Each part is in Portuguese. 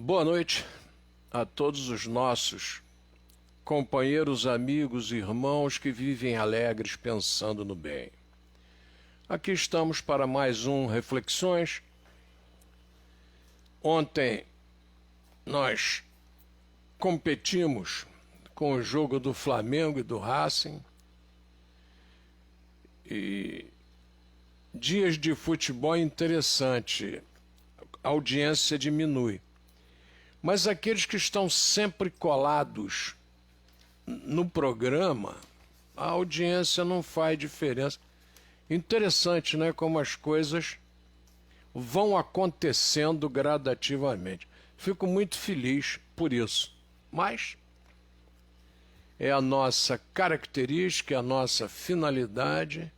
Boa noite a todos os nossos companheiros, amigos e irmãos que vivem alegres pensando no bem. Aqui estamos para mais um Reflexões. Ontem nós competimos com o jogo do Flamengo e do Racing e dias de futebol interessante, a audiência diminui. Mas aqueles que estão sempre colados no programa, a audiência não faz diferença. Interessante, né? Como as coisas vão acontecendo gradativamente. Fico muito feliz por isso. Mas é a nossa característica, é a nossa finalidade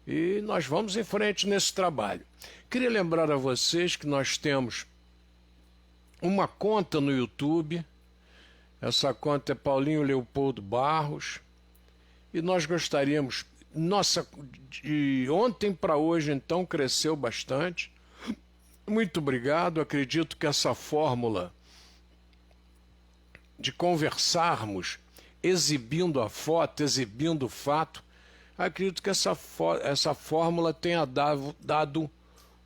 e nós vamos em frente nesse trabalho. Queria lembrar a vocês que nós temos uma conta no YouTube. Essa conta é Paulinho Leopoldo Barros e nós gostaríamos, de ontem para hoje então cresceu bastante. Muito obrigado. Acredito que essa fórmula de conversarmos exibindo a foto, exibindo o fato, acredito que essa fórmula tenha dado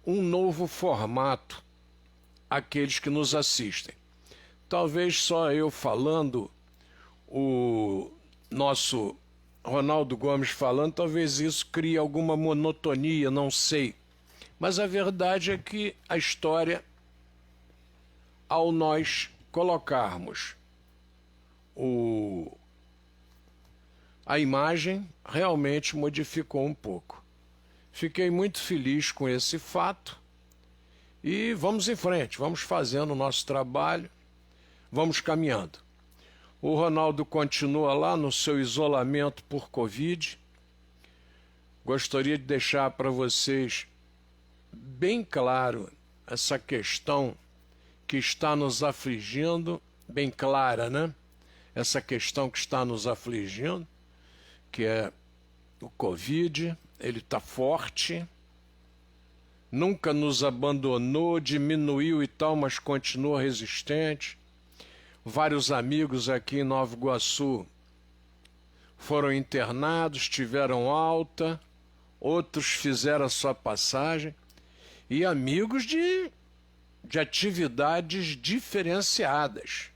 um novo formato àqueles que nos assistem. Talvez só eu falando, o nosso Ronaldo Gomes falando, talvez isso crie alguma monotonia, não sei. Mas a verdade é que a história, ao nós colocarmos a imagem, realmente modificou um pouco. Fiquei muito feliz com esse fato e vamos em frente, vamos fazendo o nosso trabalho, vamos caminhando. O Ronaldo continua lá no seu isolamento por Covid. Gostaria de deixar para vocês bem claro essa questão que está nos afligindo, bem clara, né? Essa questão que está nos afligindo, que é o Covid. Ele está forte, nunca nos abandonou, diminuiu e tal, mas continua resistente. Vários amigos aqui em Nova Iguaçu foram internados, tiveram alta, outros fizeram a sua passagem, e amigos de atividades diferenciadas.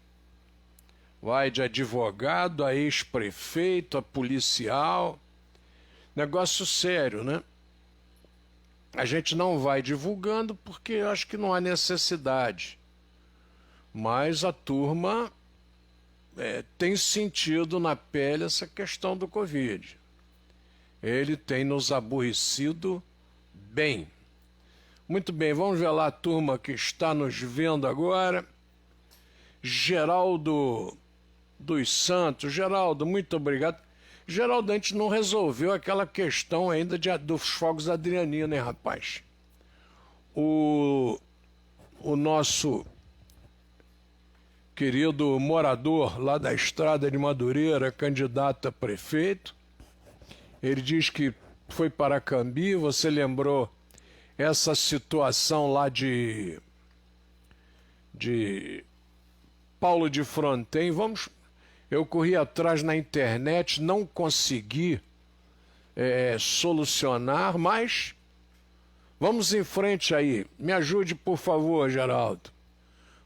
Vai de advogado a ex-prefeito, a policial. Negócio sério, né? A gente não vai divulgando porque acho que não há necessidade. Mas a turma tem sentido na pele essa questão do Covid. Ele tem nos aborrecido bem. Muito bem, vamos ver lá a turma que está nos vendo agora. Geraldo dos Santos. Geraldo, muito obrigado. Geraldo, a gente não resolveu aquela questão ainda dos fogos adrianinos, hein, rapaz? O nosso querido morador lá da Estrada de Madureira, candidato a prefeito, ele diz que foi para Cambi. Você lembrou essa situação lá de Paulo de Fronten. Eu corri atrás na internet, não consegui solucionar, mas vamos em frente aí. Me ajude, por favor, Geraldo.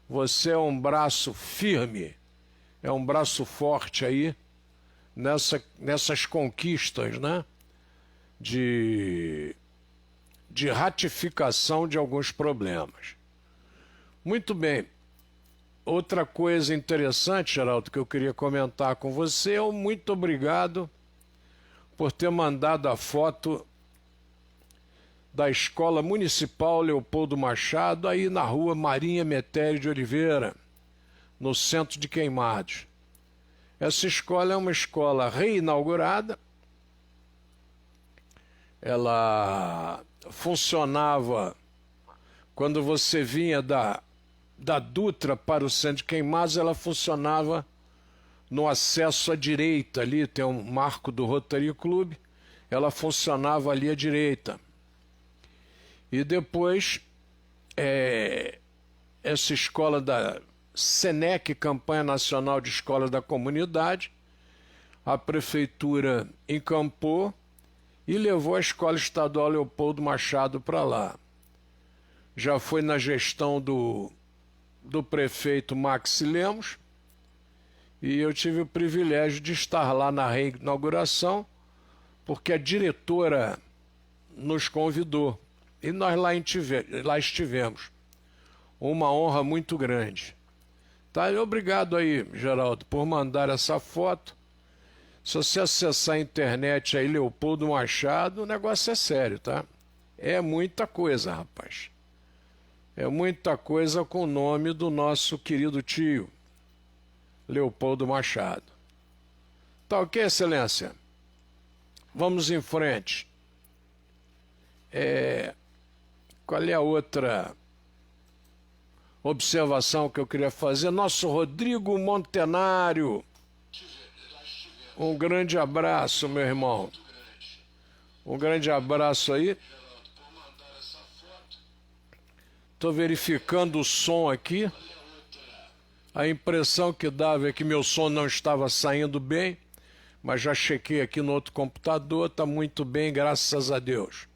Você é um braço firme, é um braço forte aí nessas conquistas, né? De ratificação de alguns problemas. Muito bem. Outra coisa interessante, Geraldo, que eu queria comentar com você é o muito obrigado por ter mandado a foto da Escola Municipal Leopoldo Machado, aí na rua Marinha Metério de Oliveira, no centro de Queimados. Essa escola é uma escola reinaugurada. Ela funcionava quando você vinha da Dutra para o centro de Queimados, ela funcionava no acesso à direita, ali tem um marco do Rotary Club, ela funcionava ali à direita. E depois essa escola da SENEC, Campanha Nacional de Escola da Comunidade. A prefeitura encampou e levou a Escola Estadual Leopoldo Machado para lá. Já foi na gestão do prefeito Maxi Lemos, e eu tive o privilégio de estar lá na reinauguração, porque a diretora nos convidou, e nós lá estivemos. Uma honra muito grande. Tá? E obrigado aí, Geraldo, por mandar essa foto. Se você acessar a internet aí, Leopoldo Machado, o negócio é sério, tá? É muita coisa, rapaz. É muita coisa com o nome do nosso querido tio, Leopoldo Machado. Tá ok, Excelência? Vamos em frente. Qual é a outra observação que eu queria fazer? Nosso Rodrigo Montenário. Um grande abraço, meu irmão. Um grande abraço aí. Estou verificando o som aqui. A impressão que dava é que meu som não estava saindo bem, mas já chequei aqui no outro computador, está muito bem, graças a Deus.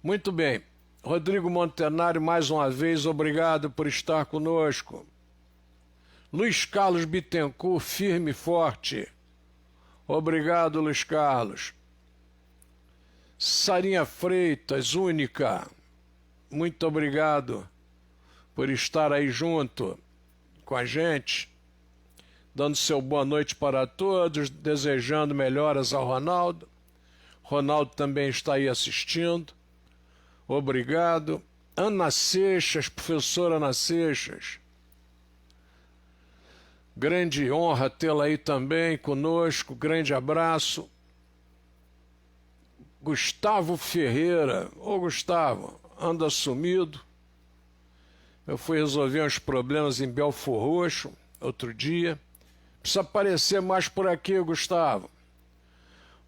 Muito bem. Rodrigo Montenário, mais uma vez, obrigado por estar conosco. Luiz Carlos Bittencourt, firme e forte. Obrigado, Luiz Carlos. Sarinha Freitas, única. Muito obrigado por estar aí junto com a gente, dando seu boa noite para todos, desejando melhoras ao Ronaldo. Ronaldo também está aí assistindo. Obrigado. Ana Seixas, professora Ana Seixas. Grande honra tê-la aí também conosco. Grande abraço. Gustavo Ferreira. Ô Gustavo, anda sumido. Eu fui resolver uns problemas em Belfor Roxo outro dia. Precisa aparecer mais por aqui, Gustavo.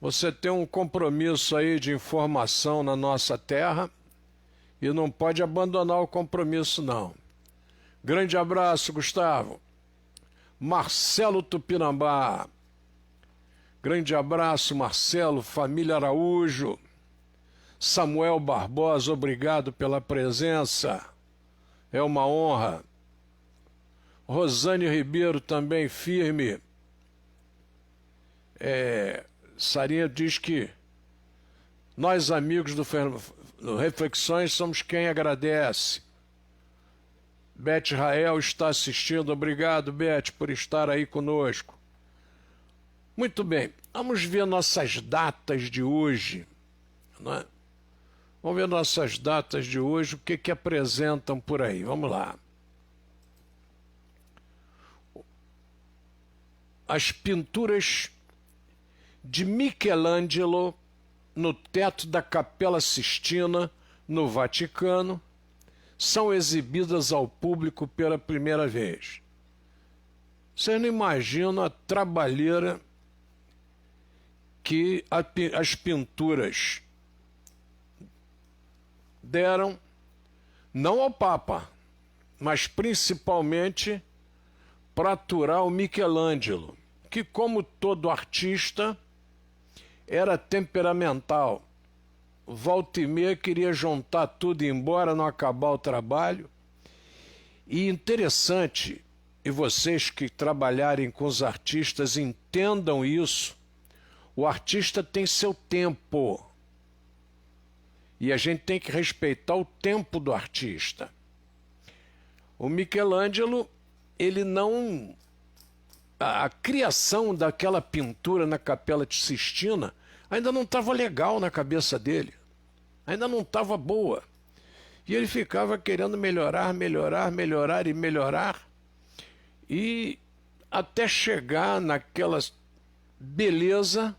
Você tem um compromisso aí de informação na nossa terra e não pode abandonar o compromisso, não. Grande abraço, Gustavo. Marcelo Tupinambá. Grande abraço, Marcelo, família Araújo. Samuel Barbosa, obrigado pela presença. É uma honra. Rosane Ribeiro também firme. Sarinha diz que nós, amigos do Reflexões, somos quem agradece. Beth Rael está assistindo. Obrigado, Beth, por estar aí conosco. Muito bem, vamos ver nossas datas de hoje, não é? Vamos ver nossas datas de hoje, o que apresentam por aí. Vamos lá. As pinturas de Michelangelo no teto da Capela Sistina, no Vaticano, são exibidas ao público pela primeira vez. Você não imagina a trabalheira que as pinturas deram, não ao Papa, mas principalmente para aturar o Michelangelo, que, como todo artista, era temperamental. Volta e meia queria juntar tudo e ir embora, não acabar o trabalho. E interessante, e vocês que trabalharem com os artistas entendam isso, o artista tem seu tempo. E a gente tem que respeitar o tempo do artista. O Michelangelo, ele não... A criação daquela pintura na Capela de Sistina ainda não estava legal na cabeça dele. Ainda não estava boa. E ele ficava querendo melhorar, melhorar, melhorar e melhorar. E até chegar naquela beleza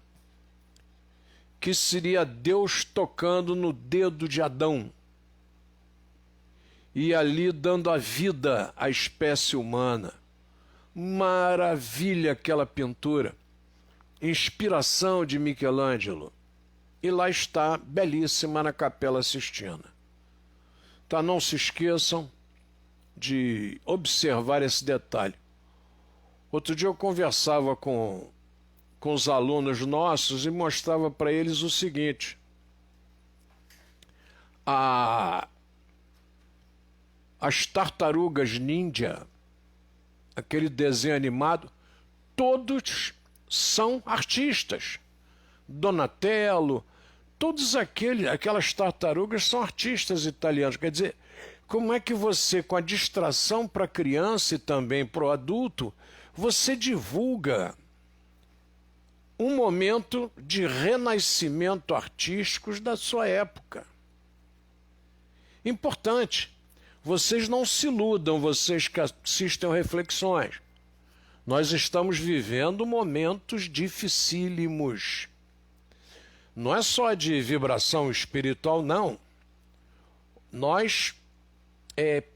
que seria Deus tocando no dedo de Adão e ali dando a vida à espécie humana. Maravilha aquela pintura, inspiração de Michelangelo, e lá está, belíssima, na Capela Sistina. Tá, não se esqueçam, de observar esse detalhe. Outro dia eu conversava com os alunos nossos e mostrava para eles o seguinte: as tartarugas ninja, aquele desenho animado, todos são artistas. Donatello, todos aquelas tartarugas são artistas italianos. Quer dizer, como é que você, com a distração para a criança e também para o adulto, você divulga um momento de renascimento artístico da sua época? Importante. Vocês não se iludam, vocês que assistem Reflexões. Nós estamos vivendo momentos dificílimos. Não é só de vibração espiritual, não. Nós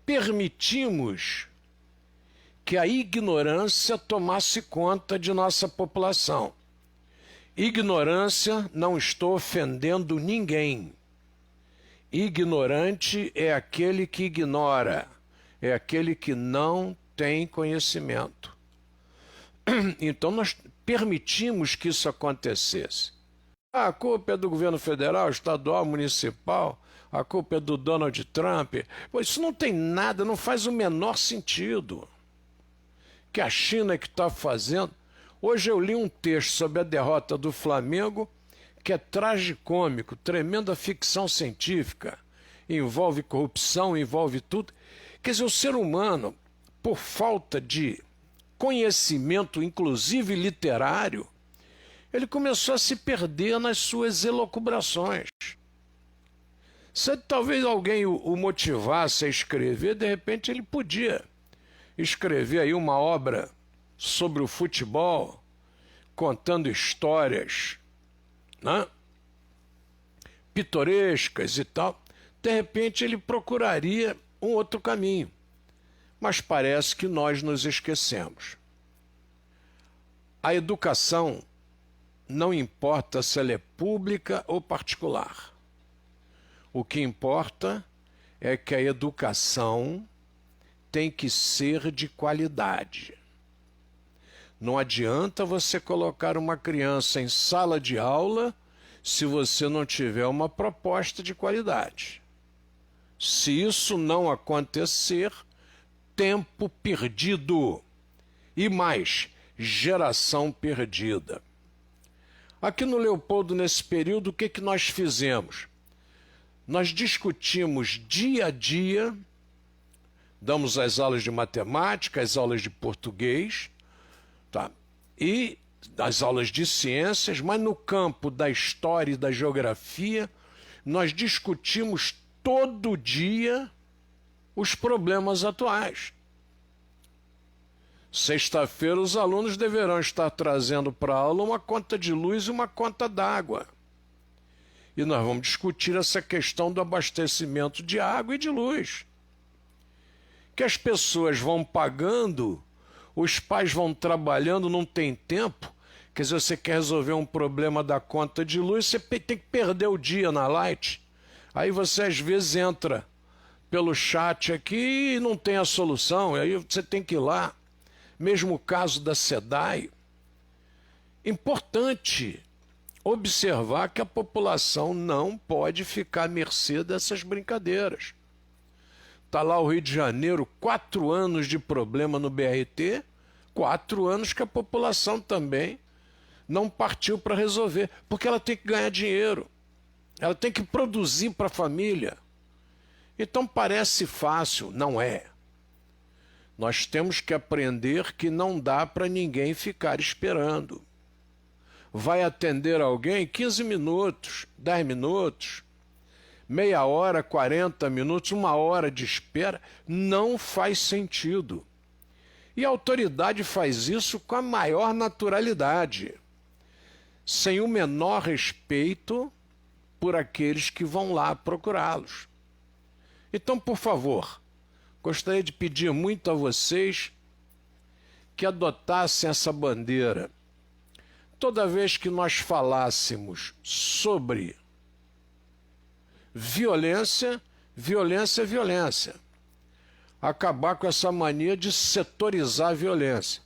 permitimos que a ignorância tomasse conta de nossa população. Ignorância, não estou ofendendo ninguém. Ignorante é aquele que ignora, é aquele que não tem conhecimento. Então nós permitimos que isso acontecesse. A culpa é do governo federal, estadual, municipal, a culpa é do Donald Trump. Pô, isso não tem nada, não faz o menor sentido. Que a China é que está fazendo. Hoje eu li um texto sobre a derrota do Flamengo, que é tragicômico, tremenda ficção científica, envolve corrupção, envolve tudo. Quer dizer, o ser humano, por falta de conhecimento, inclusive literário, ele começou a se perder nas suas elucubrações. Se talvez alguém o motivasse a escrever, de repente ele podia escrever aí uma obra sobre o futebol, contando histórias, né, pitorescas e tal. De repente ele procuraria um outro caminho. Mas parece que nós nos esquecemos. A educação, não importa se ela é pública ou particular. O que importa é que a educação tem que ser de qualidade. Não adianta você colocar uma criança em sala de aula se você não tiver uma proposta de qualidade. Se isso não acontecer, tempo perdido. E mais, geração perdida. Aqui no Leopoldo, nesse período, o que nós fizemos? Nós discutimos dia a dia, damos as aulas de matemática, as aulas de português, tá? E as aulas de ciências, mas no campo da história e da geografia, nós discutimos todo dia os problemas atuais. Sexta-feira, os alunos deverão estar trazendo para a aula uma conta de luz e uma conta d'água. E nós vamos discutir essa questão do abastecimento de água e de luz. Que as pessoas vão pagando, os pais vão trabalhando, não tem tempo. Quer dizer, você quer resolver um problema da conta de luz, você tem que perder o dia na Light. Aí você às vezes entra pelo chat aqui e não tem a solução, e aí você tem que ir lá. Mesmo o caso da SEDAI. Importante observar que a população não pode ficar à mercê dessas brincadeiras. Está lá o Rio de Janeiro, 4 anos de problema no BRT, 4 anos que a população também não partiu para resolver, porque ela tem que ganhar dinheiro, ela tem que produzir para a família. Então parece fácil, não é. Nós temos que aprender que não dá para ninguém ficar esperando. Vai atender alguém 15 minutos, 10 minutos, meia hora, 40 minutos, 1 hora de espera, não faz sentido. E a autoridade faz isso com a maior naturalidade, sem o menor respeito por aqueles que vão lá procurá-los. Então, por favor, gostaria de pedir muito a vocês que adotassem essa bandeira. Toda vez que nós falássemos sobre violência, violência é violência. acabar com essa mania de setorizar a violência.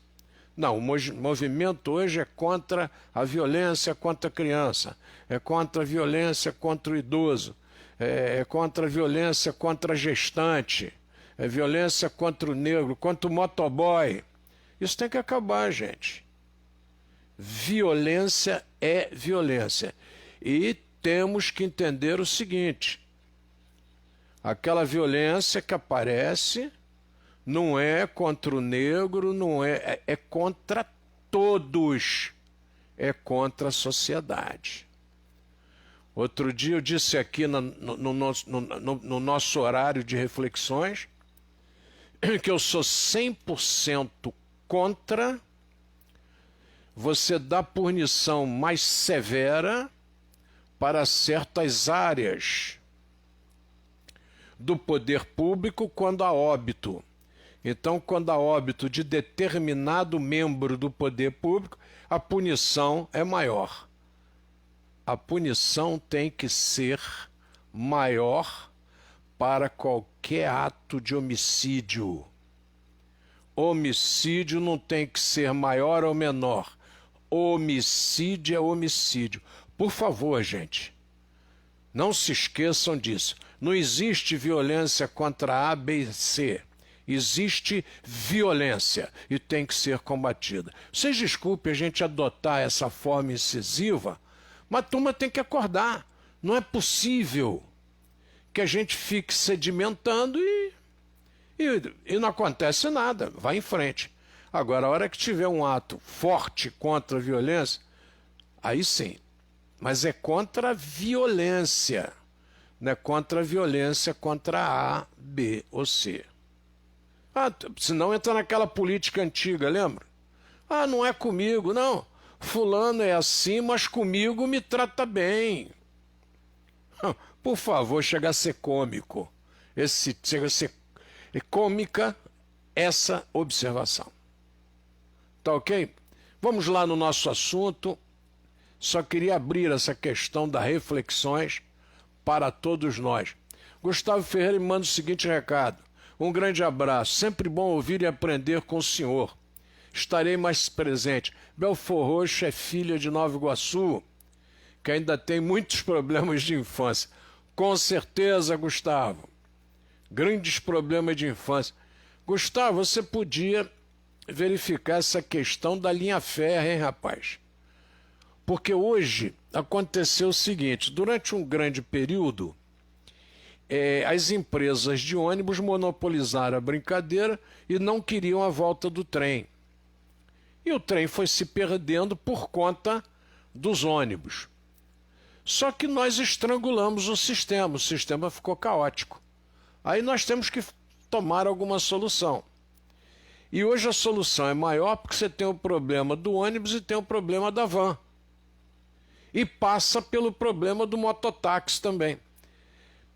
Não, o movimento hoje é contra a violência contra a criança, é contra a violência contra o idoso, é contra a violência contra a gestante, é violência contra o negro, contra o motoboy. Isso tem que acabar, gente. Violência é violência. E temos que entender o seguinte: aquela violência que aparece não é contra o negro, não é contra todos, é contra a sociedade. Outro dia eu disse aqui no nosso horário de reflexões que eu sou 100% contra você dar punição mais severa para certas áreas do poder público quando há óbito. Então, quando há óbito de determinado membro do poder público, a punição é maior. A punição tem que ser maior para qualquer ato de homicídio. Homicídio não tem que ser maior ou menor. Homicídio é homicídio. Por favor, gente, não se esqueçam disso. Não existe violência contra A, B e C. Existe violência e tem que ser combatida. Vocês desculpem a gente adotar essa forma incisiva, mas a turma tem que acordar. Não é possível que a gente fique sedimentando e não acontece nada. Vai em frente. Agora, a hora que tiver um ato forte contra a violência, aí sim. Mas é contra a violência. Não é contra a violência contra A, B ou C. Senão entra naquela política antiga, lembra? Não é comigo, não. Fulano é assim, mas comigo me trata bem. Por favor, chega a ser cômico. Chega a ser cômica essa observação. Tá ok? Vamos lá no nosso assunto. Só queria abrir essa questão das reflexões para todos nós. Gustavo Ferreira me manda o seguinte recado: um grande abraço, sempre bom ouvir e aprender com o senhor. Estarei mais presente. Belfor Roxo é filha de Nova Iguaçu, que ainda tem muitos problemas de infância. Com certeza, Gustavo. Grandes problemas de infância. Gustavo, você podia verificar essa questão da linha férrea, hein, rapaz? Porque hoje aconteceu o seguinte: durante um grande período, as empresas de ônibus monopolizaram a brincadeira e não queriam a volta do trem. E o trem foi se perdendo por conta dos ônibus. Só que nós estrangulamos o sistema ficou caótico. Aí nós temos que tomar alguma solução. E hoje a solução é maior porque você tem o problema do ônibus e tem o problema da van. E passa pelo problema do mototáxi também.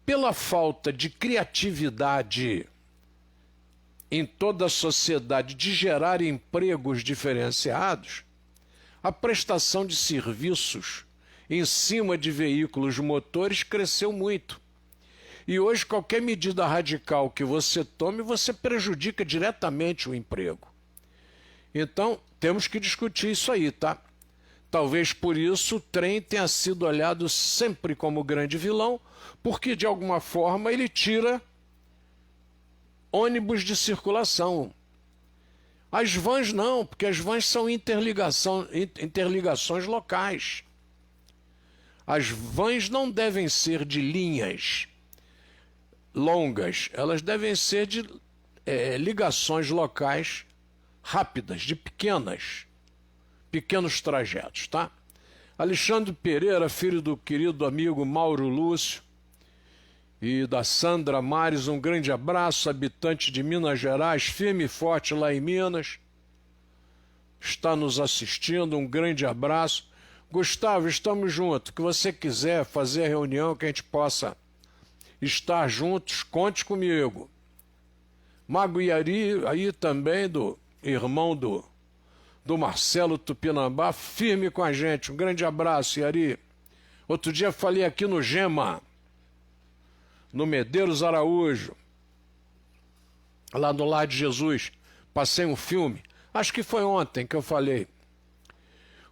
Pela falta de criatividade em toda a sociedade de gerar empregos diferenciados, a prestação de serviços em cima de veículos motores cresceu muito. E hoje qualquer medida radical que você tome, você prejudica diretamente o emprego. Então, temos que discutir isso aí, tá? Talvez por isso o trem tenha sido olhado sempre como grande vilão, porque de alguma forma ele tira ônibus de circulação. As vans não, porque as vans são interligações locais. As vans não devem ser de linhas longas, elas devem ser de ligações locais rápidas, de pequenos trajetos, tá? Alexandre Pereira, filho do querido amigo Mauro Lúcio e da Sandra Mares, um grande abraço, habitante de Minas Gerais, firme e forte lá em Minas, está nos assistindo, um grande abraço. Gustavo, estamos juntos, que você quiser fazer a reunião, que a gente possa estar juntos, conte comigo. Mago Iari, aí também, do irmão do Marcelo Tupinambá, firme com a gente. Um grande abraço, Iari. Outro dia falei aqui no Gema, no Medeiros Araújo. lá no Lar de Jesus. Passei um filme, acho que foi ontem que eu falei.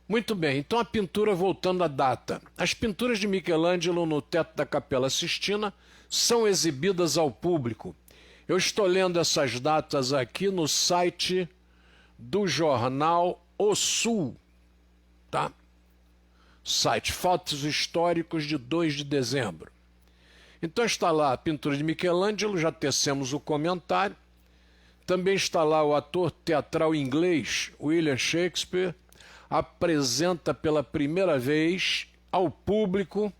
Muito bem, então a pintura, voltando à data. As pinturas de Michelangelo no teto da Capela Sistina são exibidas ao público. Eu estou lendo essas datas aqui no site do jornal O Sul, tá? Site Fatos Históricos de 2 de dezembro. Então está lá a pintura de Michelangelo, já tecemos o comentário. Também está lá o ator teatral inglês William Shakespeare, apresenta pela primeira vez ao público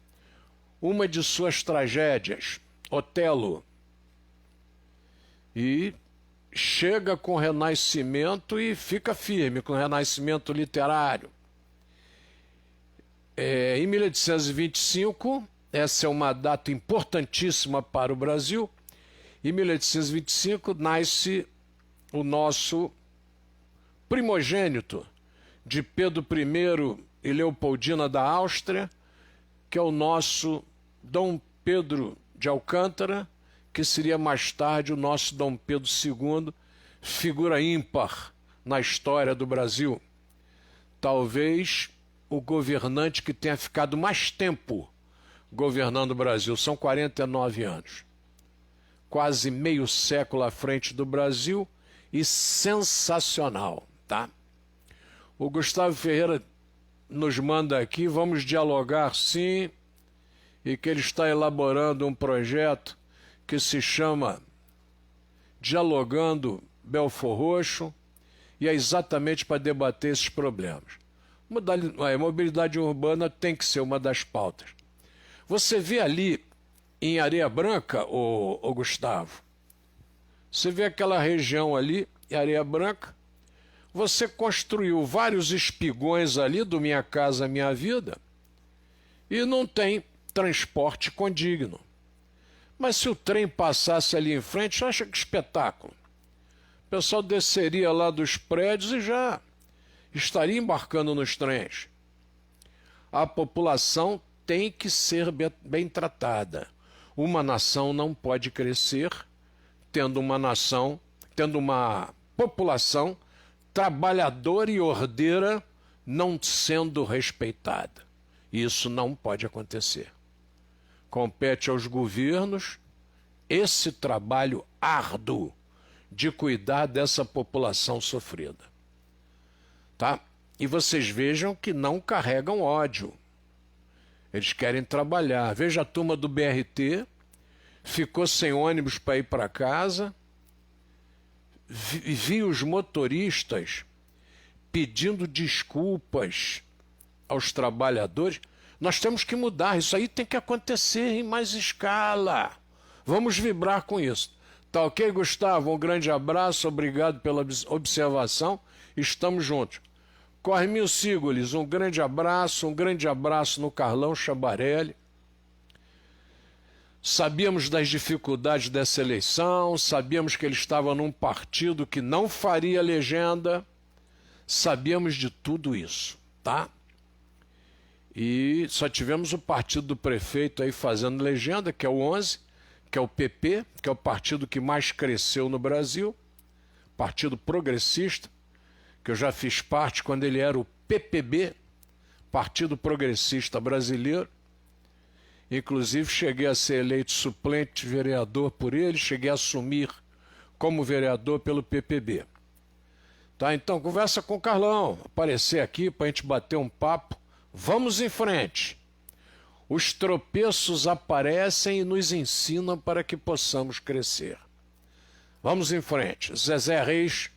uma de suas tragédias, Otelo. E chega com o Renascimento e fica firme com o Renascimento literário. Em 1825, essa é uma data importantíssima para o Brasil, em 1825 nasce o nosso primogênito de Pedro I e Leopoldina da Áustria, que é o nosso Dom Pedro de Alcântara, que seria mais tarde o nosso Dom Pedro II, figura ímpar na história do Brasil. Talvez o governante que tenha ficado mais tempo governando o Brasil, são 49 anos. Quase meio século à frente do Brasil e sensacional, tá? O Gustavo Ferreira nos manda aqui, vamos dialogar sim, e que ele está elaborando um projeto que se chama Dialogando Belfor Roxo, e é exatamente para debater esses problemas. Mobilidade urbana tem que ser uma das pautas. Você vê ali em Areia Branca, ô Gustavo, você vê aquela região ali, em Areia Branca, você construiu vários espigões ali do Minha Casa Minha Vida e não tem transporte condigno. Mas se o trem passasse ali em frente, acha que espetáculo. O pessoal desceria lá dos prédios e já estaria embarcando nos trens. A população tem que ser bem tratada. Uma nação não pode crescer tendo uma população trabalhadora e ordeira não sendo respeitada. Isso não pode acontecer. Compete aos governos esse trabalho árduo de cuidar dessa população sofrida. Tá? E vocês vejam que não carregam ódio. Eles querem trabalhar. Veja a turma do BRT, ficou sem ônibus para ir para casa, vi os motoristas pedindo desculpas aos trabalhadores. Nós temos que mudar, isso aí tem que acontecer em mais escala. Vamos vibrar com isso. Tá ok, Gustavo? Um grande abraço, obrigado pela observação, estamos juntos. Cormil Sigoles, um grande abraço no Carlão Chabarelli. Sabíamos das dificuldades dessa eleição, sabíamos que ele estava num partido que não faria legenda, sabíamos de tudo isso, tá? E só tivemos o partido do prefeito aí fazendo legenda, que é o 11, que é o PP, que é o partido que mais cresceu no Brasil, partido progressista, que eu já fiz parte quando ele era o PPB, Partido Progressista Brasileiro. Inclusive cheguei a ser eleito suplente vereador por ele, cheguei a assumir como vereador pelo PPB. Tá, então conversa com o Carlão, aparecer aqui para a gente bater um papo. Vamos em frente. Os tropeços aparecem e nos ensinam para que possamos crescer. Vamos em frente. Zezé Reis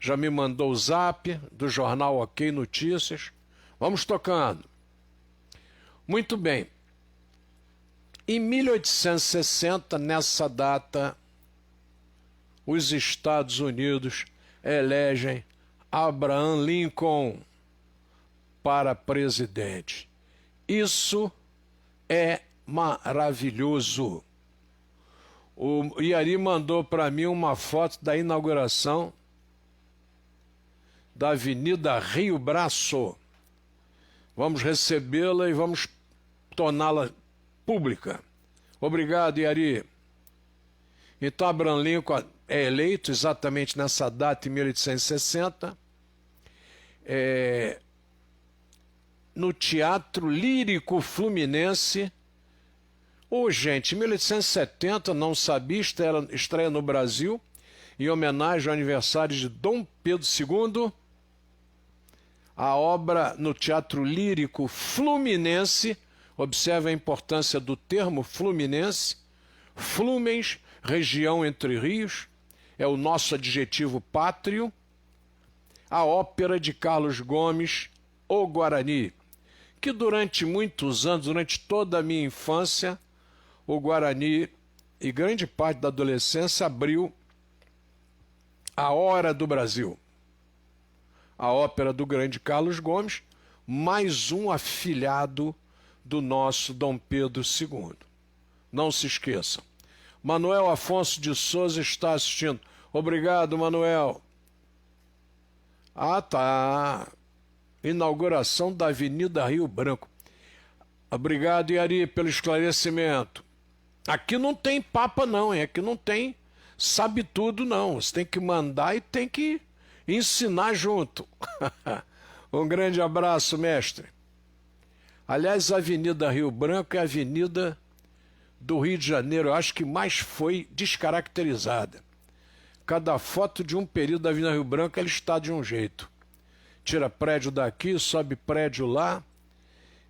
já me mandou o zap do jornal OK Notícias. Vamos tocando. Muito bem. Em 1860, nessa data, os Estados Unidos elegem Abraham Lincoln para presidente. Isso é maravilhoso. O Iari mandou para mim uma foto da inauguração da Avenida Rio Braço. Vamos recebê-la e vamos torná-la pública. Obrigado, Iari. Então, Abraham Lincoln é eleito exatamente nessa data, em 1860, no Teatro Lírico Fluminense. Gente, em 1870, não sabia, estreia no Brasil, em homenagem ao aniversário de Dom Pedro II, a obra no Teatro Lírico Fluminense. Observe a importância do termo fluminense. Flumens, região entre rios, é o nosso adjetivo pátrio. A ópera de Carlos Gomes, O Guarani, que durante muitos anos, durante toda a minha infância, o Guarani e grande parte da adolescência abriu A Hora do Brasil. A ópera do grande Carlos Gomes, mais um afilhado do nosso Dom Pedro II. Não se esqueçam. Manuel Afonso de Souza está assistindo. Obrigado, Manuel. Tá. Inauguração da Avenida Rio Branco. Obrigado, Yari, pelo esclarecimento. Aqui não tem papa, não, hein? Aqui não tem sabe tudo, não. Você tem que mandar e tem que ensinar junto. Um grande abraço, mestre. Aliás, a Avenida Rio Branco é a avenida do Rio de Janeiro, eu acho que mais foi descaracterizada. Cada foto de um período da Avenida Rio Branco, ela está de um jeito. Tira prédio daqui, sobe prédio lá.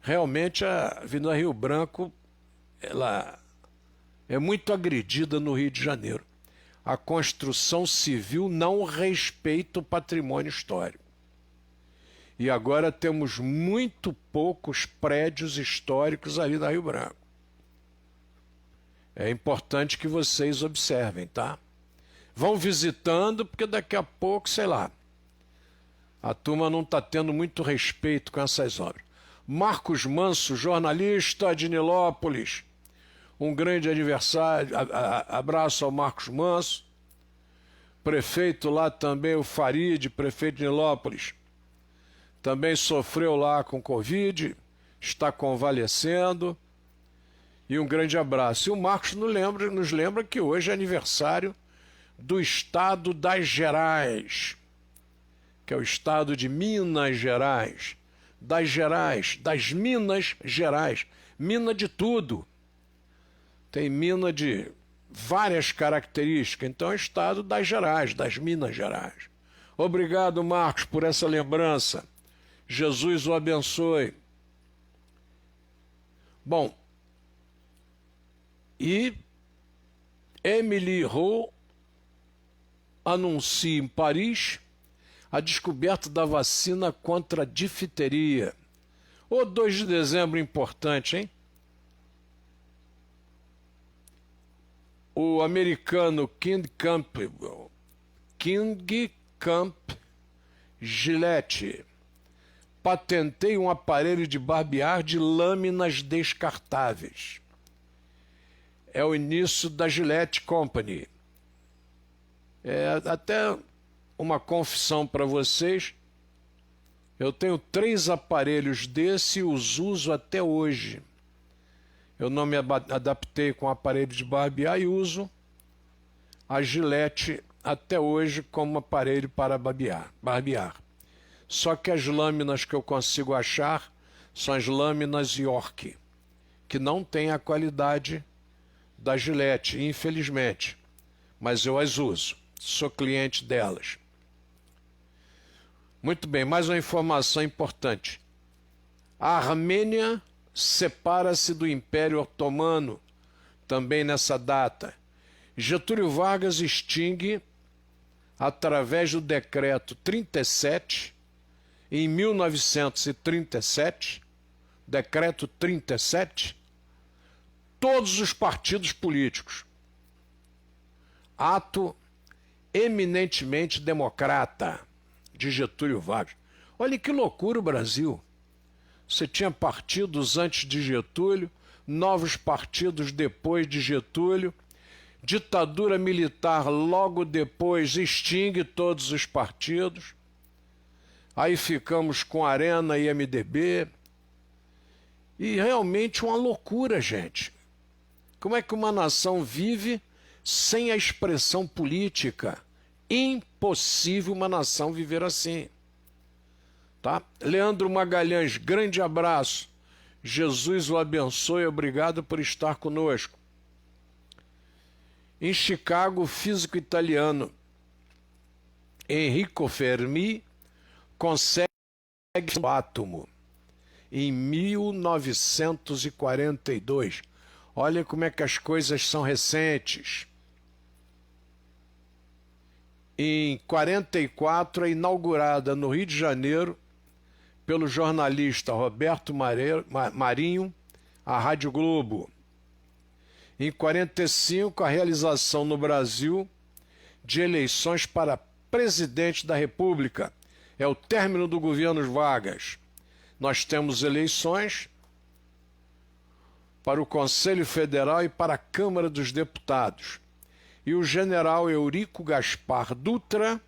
Realmente a Avenida Rio Branco, ela é muito agredida no Rio de Janeiro. A construção civil não respeita o patrimônio histórico. E agora temos muito poucos prédios históricos ali na Rio Branco. É importante que vocês observem, tá? Vão visitando, porque daqui a pouco, sei lá, a turma não está tendo muito respeito com essas obras. Marcos Manso, jornalista de Nilópolis. Um grande aniversário, abraço ao Marcos Manso. Prefeito lá também, o Farid, prefeito de Nilópolis. Também sofreu lá com Covid, está convalescendo. E um grande abraço. E o Marcos nos lembra que hoje é aniversário do estado das Gerais, que é o estado de Minas Gerais. Das Minas Gerais. Mina de tudo. Tem mina de várias características. Então é o estado das Gerais, das Minas Gerais. Obrigado, Marcos, por essa lembrança. Jesus o abençoe. Bom, e Emily Rowe anuncia em Paris a descoberta da vacina contra a difteria. 2 de dezembro importante, hein? O americano King Camp Gillette patenteia um aparelho de barbear de lâminas descartáveis. É o início da Gillette Company. Até uma confissão para vocês. Eu tenho 3 aparelhos desse e os uso até hoje. Eu não me adaptei com o aparelho de barbear e uso a Gillette até hoje como aparelho para barbear. Só que as lâminas que eu consigo achar são as lâminas York, que não têm a qualidade da Gillette, infelizmente. Mas eu as uso, sou cliente delas. Muito bem, mais uma informação importante. A Armênia separa-se do Império Otomano, também nessa data. Getúlio Vargas extingue, através do decreto 37, em 1937, decreto 37, todos os partidos políticos. Ato eminentemente democrata de Getúlio Vargas. Olha que loucura o Brasil. Você tinha partidos antes de Getúlio, novos partidos depois de Getúlio, ditadura militar logo depois extingue todos os partidos. Aí ficamos com Arena e MDB. E realmente uma loucura, gente. Como é que uma nação vive sem a expressão política. Impossível uma nação viver assim. Tá? Leandro Magalhães, grande abraço. Jesus o abençoe, obrigado por estar conosco. Em Chicago, o físico italiano Enrico Fermi consegue o átomo em 1942. Olha como é que as coisas são recentes. Em 1944 é inaugurada no Rio de Janeiro pelo jornalista Roberto Marinho a Rádio Globo. Em 1945, a realização no Brasil de eleições para presidente da República. É o término do governo Vargas. Nós temos eleições para o Conselho Federal e para a Câmara dos Deputados. E o general Eurico Gaspar Dutra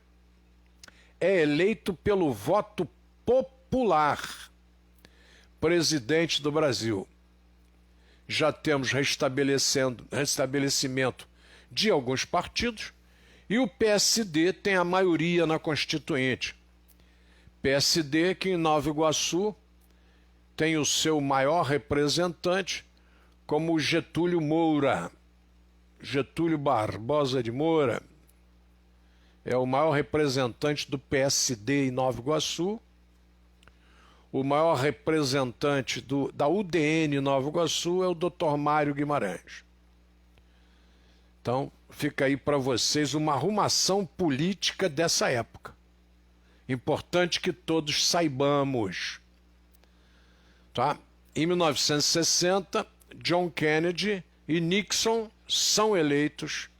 é eleito pelo voto popular presidente do Brasil. Já temos restabelecimento de alguns partidos e o PSD tem a maioria na Constituinte. PSD que em Nova Iguaçu tem o seu maior representante como Getúlio Moura. Getúlio Barbosa de Moura é o maior representante do PSD em Nova Iguaçu. O maior representante da UDN em Nova Iguaçu é o Dr. Mário Guimarães. Então, fica aí para vocês uma arrumação política dessa época. Importante que todos saibamos. Tá? Em 1960, John Kennedy e Nixon são eleitos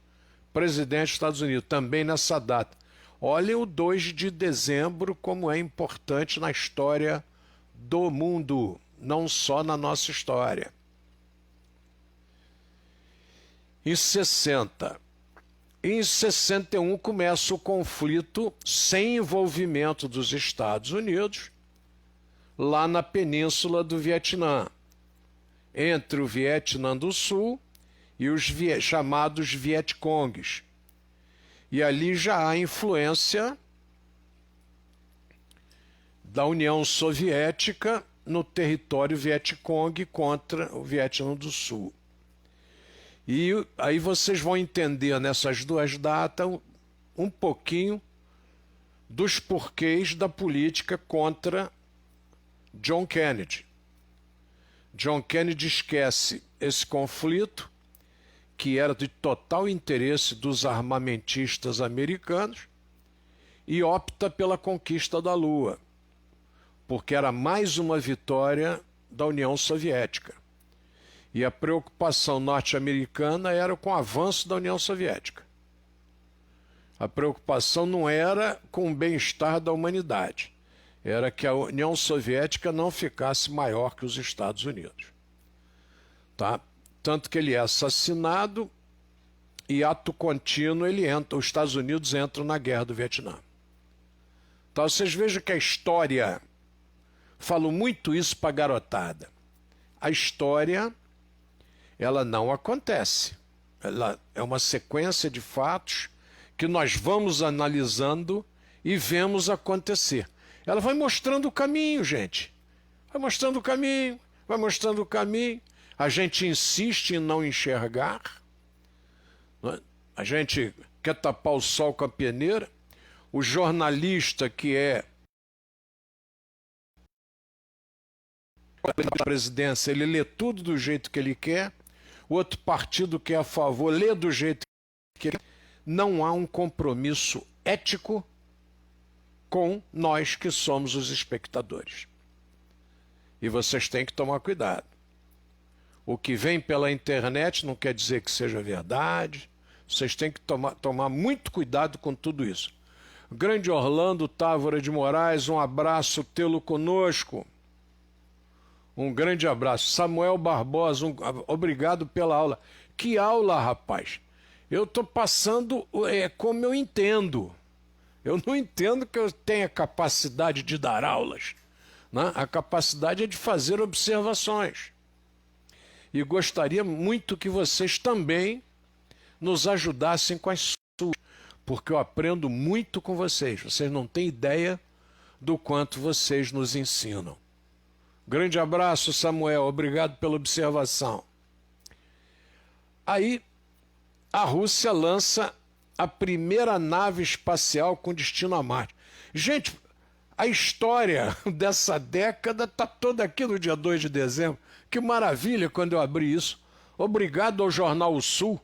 presidente dos Estados Unidos, também nessa data. Olhem o 2 de dezembro como é importante na história do mundo, não só na nossa história. Em 60. Em 61 começa o conflito sem envolvimento dos Estados Unidos, lá na península do Vietnã, entre o Vietnã do Sul e os chamados Vietcongues. E ali já há influência da União Soviética no território Vietcong contra o Vietnã do Sul. E aí vocês vão entender nessas duas datas um pouquinho dos porquês da política contra John Kennedy. John Kennedy esquece esse conflito, que era de total interesse dos armamentistas americanos, e opta pela conquista da Lua, porque era mais uma vitória da União Soviética. E a preocupação norte-americana era com o avanço da União Soviética. A preocupação não era com o bem-estar da humanidade, era que a União Soviética não ficasse maior que os Estados Unidos. Tá? Tanto que ele é assassinado e, ato contínuo, os Estados Unidos entram na Guerra do Vietnã. Então vocês vejam que a história, falo muito isso para a garotada, a história ela não acontece. Ela é uma sequência de fatos que nós vamos analisando e vemos acontecer. Ela vai mostrando o caminho, gente. Vai mostrando o caminho, vai mostrando o caminho. A gente insiste em não enxergar. Não é? A gente quer tapar o sol com a peneira. O jornalista que é a presidência, ele lê tudo do jeito que ele quer. O outro partido que é a favor lê do jeito que ele quer. Não há um compromisso ético com nós que somos os espectadores. E vocês têm que tomar cuidado. O que vem pela internet não quer dizer que seja verdade. Vocês têm que tomar muito cuidado com tudo isso. Grande Orlando Távora de Moraes, um abraço tê-lo conosco. Um grande abraço. Samuel Barbosa, obrigado pela aula. Que aula, rapaz? Eu estou passando como eu entendo. Eu não entendo que eu tenha capacidade de dar aulas, né? A capacidade é de fazer observações. E gostaria muito que vocês também nos ajudassem com as suas, porque eu aprendo muito com vocês. Vocês não têm ideia do quanto vocês nos ensinam. Grande abraço, Samuel. Obrigado pela observação. Aí, a Rússia lança a primeira nave espacial com destino a Marte. Gente, a história dessa década está toda aqui no dia 2 de dezembro. Que maravilha quando eu abri isso. Obrigado ao Jornal O Sul.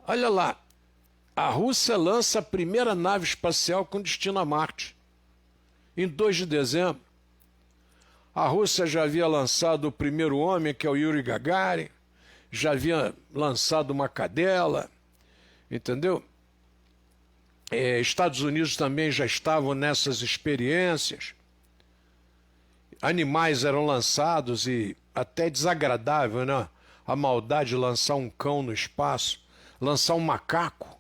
Olha lá, a Rússia lança a primeira nave espacial com destino a Marte. Em 2 de dezembro. A Rússia já havia lançado o primeiro homem, que é o Yuri Gagarin. Já havia lançado uma cadela. Entendeu? Estados Unidos também já estavam nessas experiências. Animais eram lançados e até desagradável, né? A maldade de lançar um cão no espaço, lançar um macaco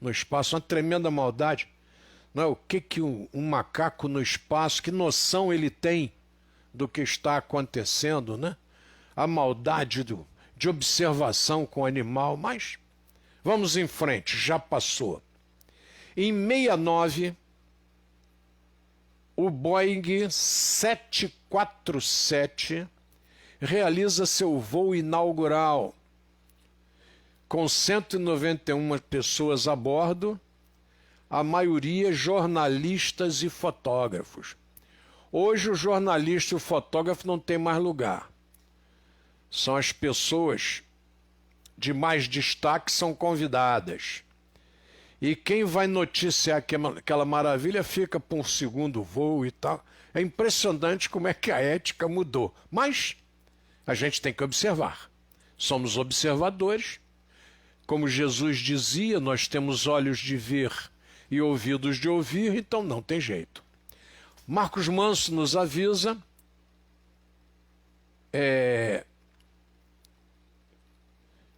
no espaço, uma tremenda maldade. Não é? O que um macaco no espaço, que noção ele tem do que está acontecendo, né? A maldade de observação com o animal, mas vamos em frente, já passou. Em 69, o Boeing 747 realiza seu voo inaugural, com 191 pessoas a bordo, a maioria jornalistas e fotógrafos. Hoje o jornalista e o fotógrafo não tem mais lugar. São as pessoas de mais destaque que são convidadas. E quem vai noticiar aquela maravilha fica para um segundo voo e tal. É impressionante como é que a ética mudou. Mas a gente tem que observar. Somos observadores. Como Jesus dizia, nós temos olhos de ver e ouvidos de ouvir, então não tem jeito. Marcos Manso nos avisa, é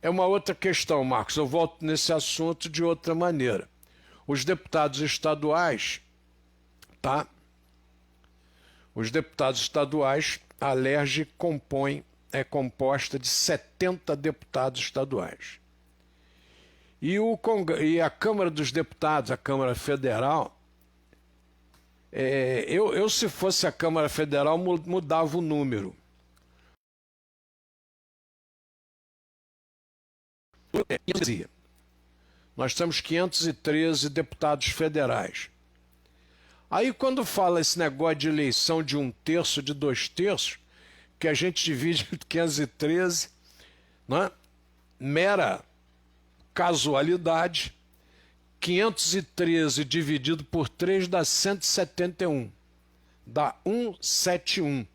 uma outra questão, Marcos, eu volto nesse assunto de outra maneira. Os deputados estaduais, tá? Os deputados estaduais, a Alerj é composta de 70 deputados estaduais. E a Câmara dos Deputados, a Câmara Federal, eu se fosse a Câmara Federal mudava o número. Nós temos 513 deputados federais. Aí quando fala esse negócio de eleição de 1/3, de 2/3, que a gente divide entre 513, né? Mera casualidade, 513 dividido por 3 dá 171, dá 171,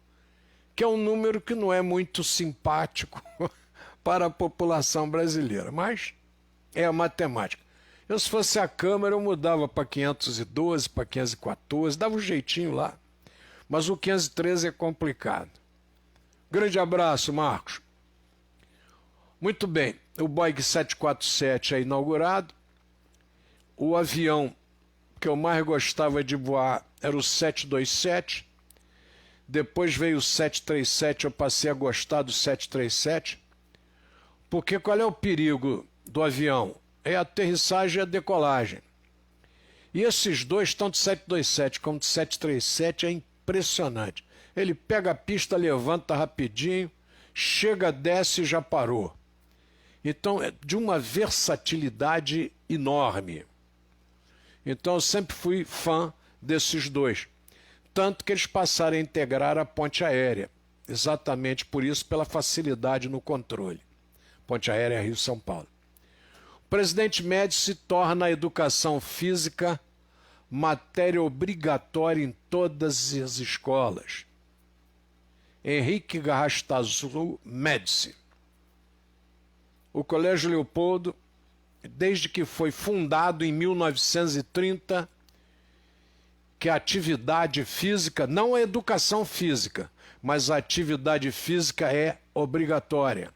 que é um número que não é muito simpático para a população brasileira, mas é a matemática. Eu, se fosse a Câmara, eu mudava para 512, para 514, dava um jeitinho lá, mas o 513 é complicado. Grande abraço, Marcos. Muito bem, o Boeing 747 é inaugurado. O avião que eu mais gostava de voar era o 727. Depois veio o 737, eu passei a gostar do 737. Porque qual é o perigo do avião? É a aterrissagem e a decolagem. E esses dois, tanto 727 como 737, é impressionante. Ele pega a pista, levanta rapidinho, chega, desce e já parou. Então, é de uma versatilidade enorme. Então, eu sempre fui fã desses dois. Tanto que eles passaram a integrar a ponte aérea. Exatamente por isso, pela facilidade no controle. Ponte aérea Rio-São Paulo. O presidente Médici torna a educação física matéria obrigatória em todas as escolas. Henrique Garrastazu Médici. O Colégio Leopoldo, desde que foi fundado em 1930, que a atividade física, não a educação física, mas a atividade física é obrigatória.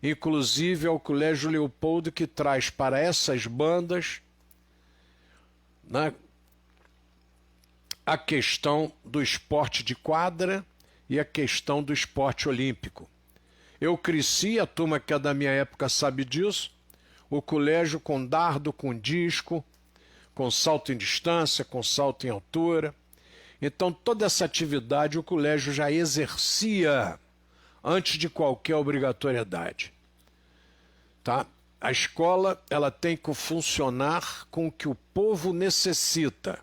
Inclusive é o Colégio Leopoldo que traz para essas bandas, né, a questão do esporte de quadra e a questão do esporte olímpico. Eu cresci, a turma que é da minha época sabe disso, o colégio com dardo, com disco, com salto em distância, com salto em altura. Então, toda essa atividade o colégio já exercia antes de qualquer obrigatoriedade. Tá? A escola ela tem que funcionar com o que o povo necessita,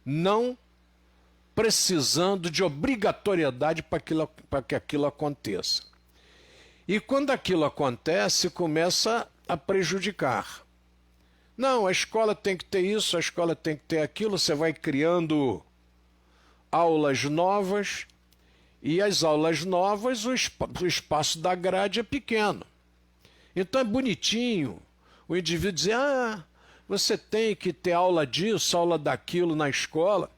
não precisando de obrigatoriedade para que aquilo aconteça. E quando aquilo acontece, começa a prejudicar. Não, a escola tem que ter isso, a escola tem que ter aquilo, você vai criando aulas novas, e as aulas novas, o espaço da grade é pequeno. Então é bonitinho o indivíduo dizer, você tem que ter aula disso, aula daquilo na escola.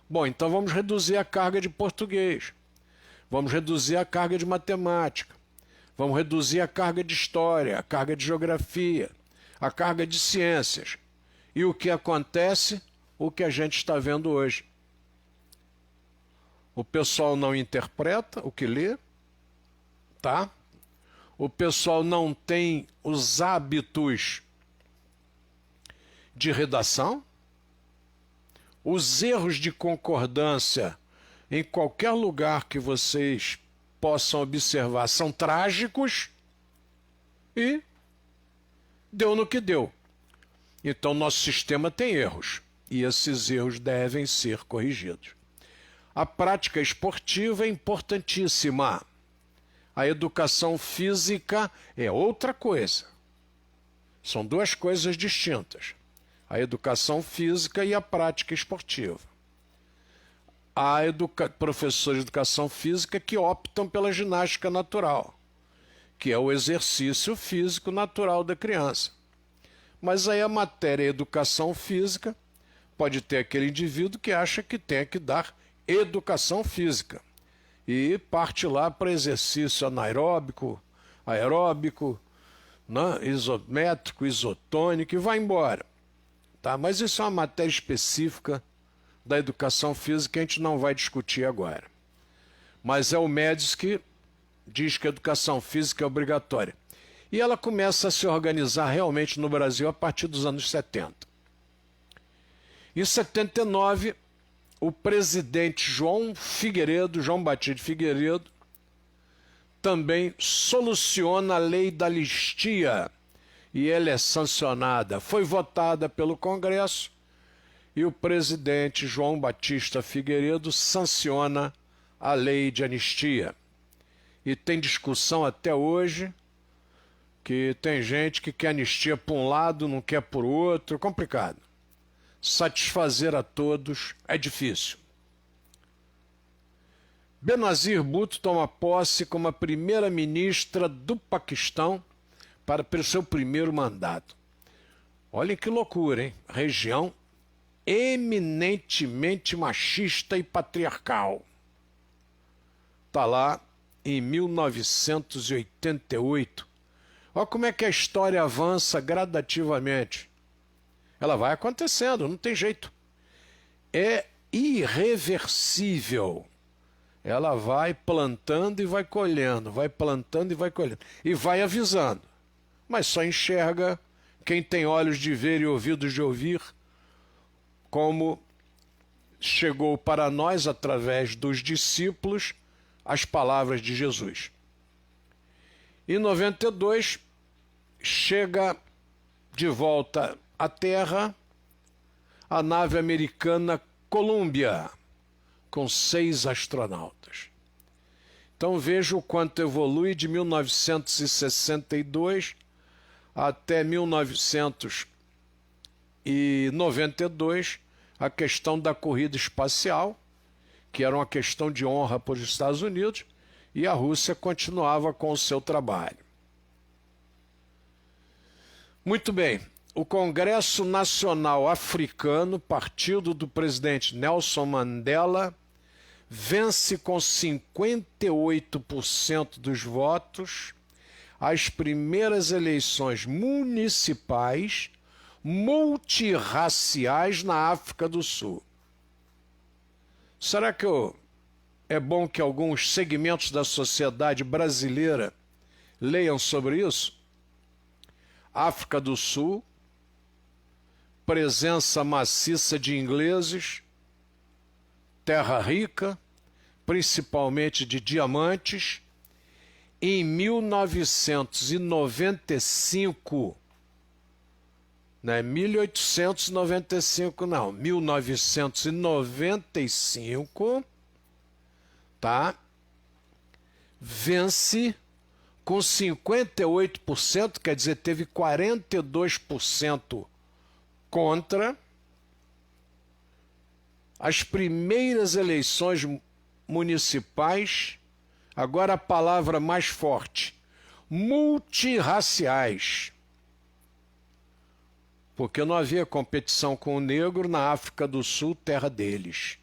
Bom, então vamos reduzir a carga de português, vamos reduzir a carga de matemática, vamos reduzir a carga de história, a carga de geografia, a carga de ciências. E o que acontece? O que a gente está vendo hoje. O pessoal não interpreta o que lê, tá? O pessoal não tem os hábitos de redação. Os erros de concordância em qualquer lugar que vocês possam observar são trágicos e deu no que deu. Então, nosso sistema tem erros e esses erros devem ser corrigidos. A prática esportiva é importantíssima. A educação física é outra coisa. São duas coisas distintas. A educação física e a prática esportiva. Há professores de educação física que optam pela ginástica natural, que é o exercício físico natural da criança. Mas aí a matéria educação física, pode ter aquele indivíduo que acha que tem que dar educação física e parte lá para exercício anaeróbico, aeróbico, né, isométrico, isotônico e vai embora. Tá? Mas isso é uma matéria específica da educação física que a gente não vai discutir agora. Mas é o Médici que diz que a educação física é obrigatória. E ela começa a se organizar realmente no Brasil a partir dos anos 70. Em 79, o presidente João Batista de Figueiredo, também soluciona a lei da anistia, e ela é sancionada, foi votada pelo Congresso, e o presidente João Batista Figueiredo sanciona a lei de anistia. E tem discussão até hoje, que tem gente que quer anistia por um lado, não quer por outro, complicado. Satisfazer a todos é difícil. Benazir Bhutto toma posse como a primeira-ministra do Paquistão para o seu primeiro mandato. Olhem que loucura, hein? Região eminentemente machista e patriarcal. Está lá em 1988. Olha como é que a história avança gradativamente. Ela vai acontecendo, não tem jeito. É irreversível. Ela vai plantando e vai colhendo, vai plantando e vai colhendo. E vai avisando. Mas só enxerga quem tem olhos de ver e ouvidos de ouvir, como chegou para nós, através dos discípulos, as palavras de Jesus. Em 92, chega de volta à Terra a nave americana Columbia, com 6 astronautas. Então veja o quanto evolui de 1962 até 1992, a questão da corrida espacial, que era uma questão de honra para os Estados Unidos, e a Rússia continuava com o seu trabalho. Muito bem, o Congresso Nacional Africano, partido do presidente Nelson Mandela, vence com 58% dos votos as primeiras eleições municipais multirraciais na África do Sul. Será que é bom que alguns segmentos da sociedade brasileira leiam sobre isso? África do Sul, presença maciça de ingleses, terra rica, principalmente de diamantes. Em 1995, não é 1895 não, 1995, tá? Vence com 58%, quer dizer, teve 42% contra as primeiras eleições municipais, agora a palavra mais forte, multirraciais. Porque não havia competição com o negro na África do Sul, terra deles.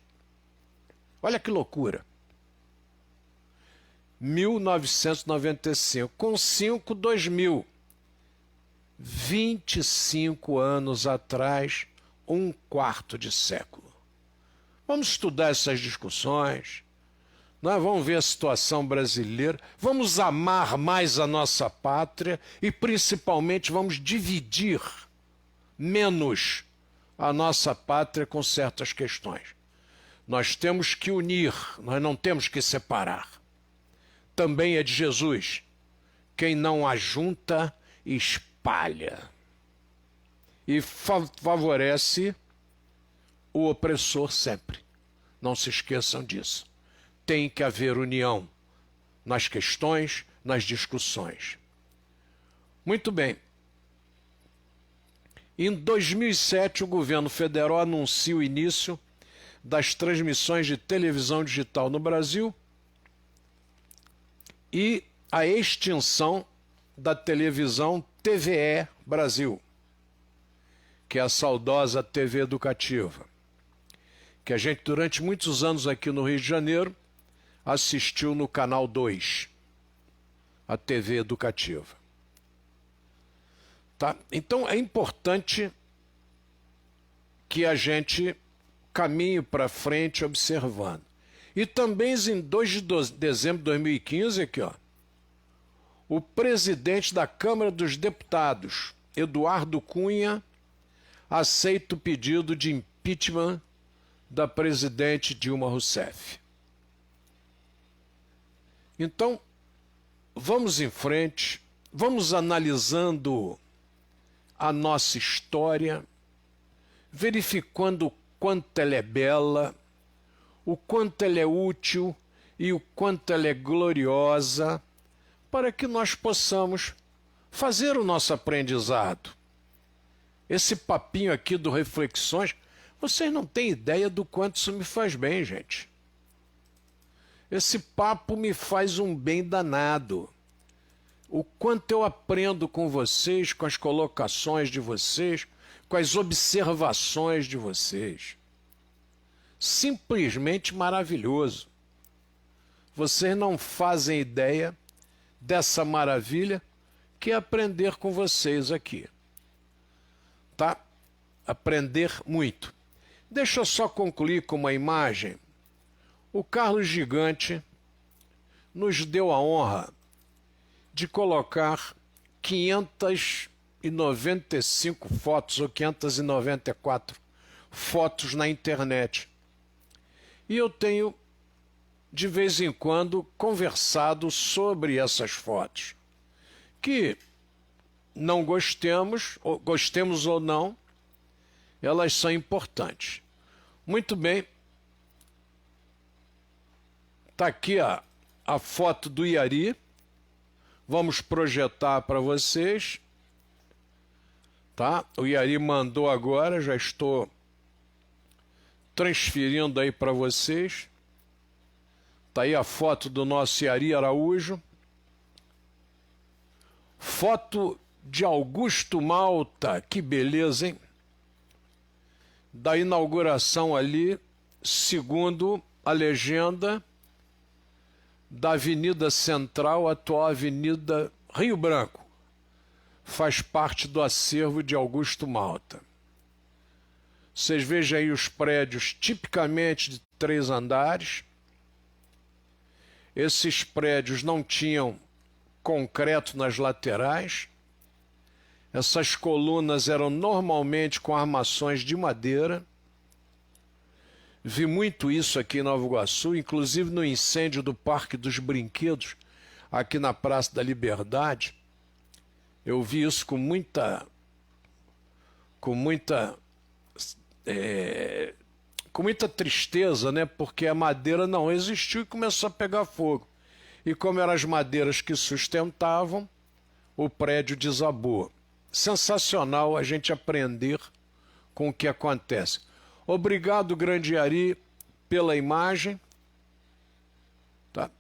Olha que loucura. 1995, com 2000. 25 anos atrás, um quarto de século. Vamos estudar essas discussões, nós vamos ver a situação brasileira, vamos amar mais a nossa pátria e, principalmente, vamos dividir menos a nossa pátria com certas questões. Nós temos que unir, nós não temos que separar. Também é de Jesus. Quem não ajunta, espalha. E favorece o opressor sempre. Não se esqueçam disso. Tem que haver união nas questões, nas discussões. Muito bem. Em 2007, o governo federal anuncia o início das transmissões de televisão digital no Brasil e a extinção da televisão TVE Brasil, que é a saudosa TV educativa, que a gente durante muitos anos aqui no Rio de Janeiro assistiu no Canal 2, a TV educativa. Tá? Então é importante que a gente caminhe para frente observando. E também em 2 de dezembro de 2015, aqui, ó, o presidente da Câmara dos Deputados, Eduardo Cunha, aceita o pedido de impeachment da presidente Dilma Rousseff. Então, vamos em frente, vamos analisando a nossa história, verificando o quanto ela é bela, o quanto ela é útil e o quanto ela é gloriosa, para que nós possamos fazer o nosso aprendizado. Esse papinho aqui do Reflexões, vocês não têm ideia do quanto isso me faz bem, gente. Esse papo me faz um bem danado. O quanto eu aprendo com vocês, com as colocações de vocês, com as observações de vocês. Simplesmente maravilhoso. Vocês não fazem ideia dessa maravilha que é aprender com vocês aqui. Tá? Aprender muito. Deixa eu só concluir com uma imagem. O Carlos Gigante nos deu a honra de colocar 595 fotos ou 594 fotos na internet. E eu tenho, de vez em quando, conversado sobre essas fotos. Que não gostemos ou não, elas são importantes. Muito bem. Está aqui a foto do Iari. Vamos projetar para vocês. Tá? O Iari mandou agora, já estou transferindo aí para vocês. Está aí a foto do nosso Iari Araújo. Foto de Augusto Malta, que beleza, hein? Da inauguração ali, segundo a legenda, da Avenida Central, atual Avenida Rio Branco. Faz parte do acervo de Augusto Malta. Vocês vejam aí os prédios tipicamente de 3 andares. Esses prédios não tinham concreto nas laterais. Essas colunas eram normalmente com armações de madeira. Vi muito isso aqui em Nova Iguaçu, inclusive no incêndio do Parque dos Brinquedos, aqui na Praça da Liberdade. Eu vi isso com muita tristeza, né? Porque a madeira não existiu e começou a pegar fogo. E como eram as madeiras que sustentavam, o prédio desabou. Sensacional a gente aprender com o que acontece. Obrigado, Grande Ari, pela imagem. Tá.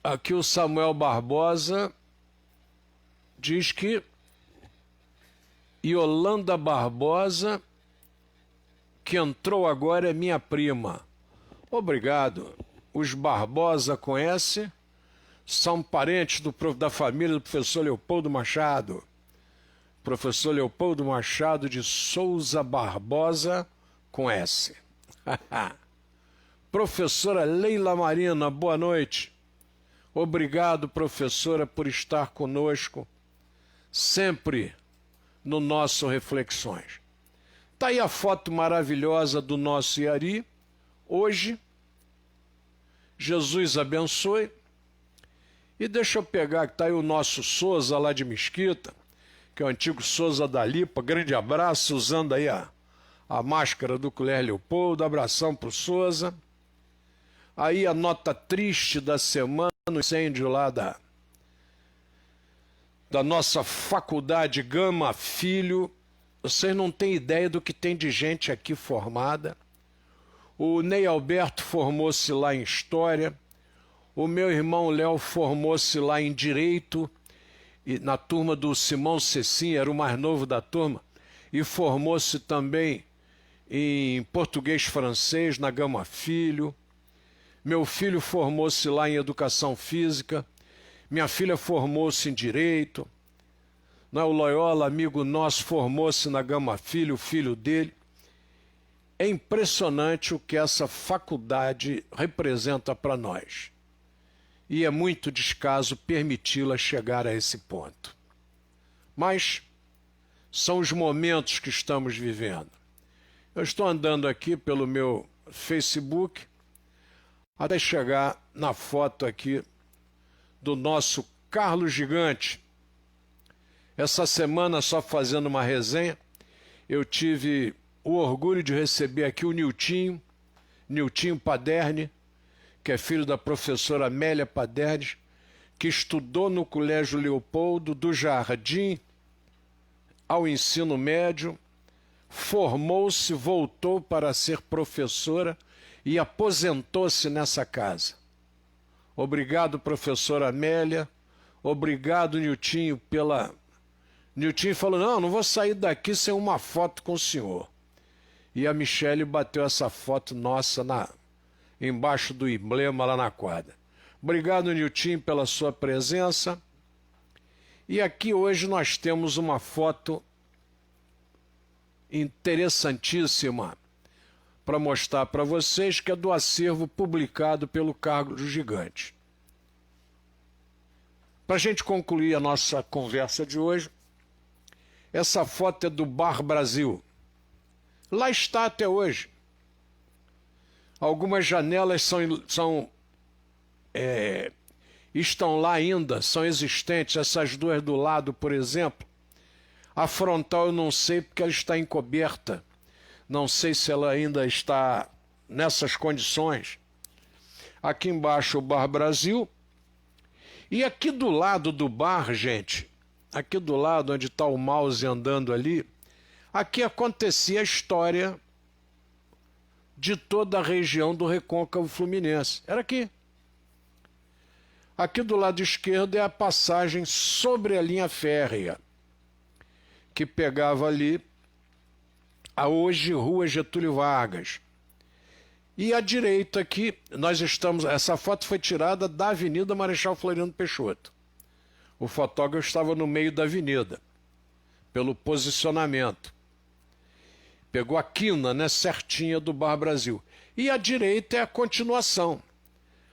Aqui o Samuel Barbosa diz que Yolanda Barbosa, que entrou agora, é minha prima. Obrigado. Os Barbosa com S são parentes da família do professor Leopoldo Machado. Professor Leopoldo Machado de Souza Barbosa com S. Professora Leila Marina, boa noite. Obrigado, professora, por estar conosco sempre no nosso Reflexões. Está aí a foto maravilhosa do nosso Iari, hoje. Jesus abençoe. E deixa eu pegar, que está aí o nosso Souza lá de Mesquita, que é o antigo Souza da Lipa. Grande abraço, usando aí a máscara do Colher Leopoldo. Abração para o Souza. Aí a nota triste da semana, o incêndio lá da nossa faculdade Gama Filho. Vocês não têm ideia do que tem de gente aqui formada. O Ney Alberto formou-se lá em História. O meu irmão Léo formou-se lá em Direito, e na turma do Simão Cecim, era o mais novo da turma, e formou-se também em Português-Francês, na Gama Filho. Meu filho formou-se lá em Educação Física. Minha filha formou-se em Direito. O Loyola, amigo nosso, formou-se na Gama Filho, o filho dele. É impressionante o que essa faculdade representa para nós. E é muito descaso permiti-la chegar a esse ponto. Mas são os momentos que estamos vivendo. Eu estou andando aqui pelo meu Facebook até chegar na foto aqui do nosso Carlos Gigante. Essa semana, só fazendo uma resenha, eu tive o orgulho de receber aqui o Niltinho Paderni, que é filho da professora Amélia Paderni, que estudou no Colégio Leopoldo, do jardim ao ensino médio, formou-se, voltou para ser professora e aposentou-se nessa casa. Obrigado, professora Amélia. Obrigado, Niltinho, pela... Niltinho falou, não vou sair daqui sem uma foto com o senhor. E a Michele bateu essa foto nossa embaixo do emblema lá na quadra. Obrigado, Niltinho, pela sua presença. E aqui hoje nós temos uma foto interessantíssima para mostrar para vocês, que é do acervo publicado pelo Carlos Gigante. Para a gente concluir a nossa conversa de hoje, essa foto é do Bar Brasil. Lá está até hoje. Algumas janelas estão lá ainda, são existentes. Essas duas do lado, por exemplo. A frontal eu não sei porque ela está encoberta. Não sei se ela ainda está nessas condições. Aqui embaixo o Bar Brasil. E aqui do lado do bar, gente, aqui do lado onde está o mouse andando ali, aqui acontecia a história de toda a região do Recôncavo Fluminense. Era aqui. Aqui do lado esquerdo é a passagem sobre a linha férrea, que pegava ali a hoje Rua Getúlio Vargas. E à direita aqui, essa foto foi tirada da Avenida Marechal Floriano Peixoto. O fotógrafo estava no meio da avenida, pelo posicionamento. Pegou a quina, né, certinha do Bar Brasil. E à direita é a continuação.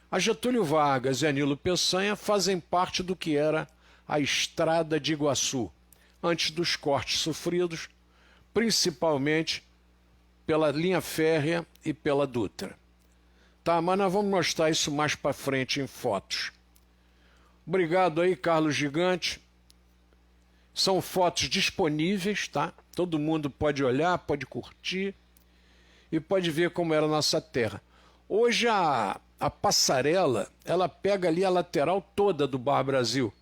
A Getúlio Vargas e a Nilo Peçanha fazem parte do que era a Estrada de Iguaçu. antes dos cortes sofridos, principalmente pela linha férrea e pela Dutra. Tá, mas nós vamos mostrar isso mais para frente em fotos. Obrigado aí, Carlos Gigante. São fotos disponíveis, tá? Todo mundo pode olhar, pode curtir e pode ver como era a nossa terra. Hoje a passarela, ela pega ali a lateral toda do Bar Brasil.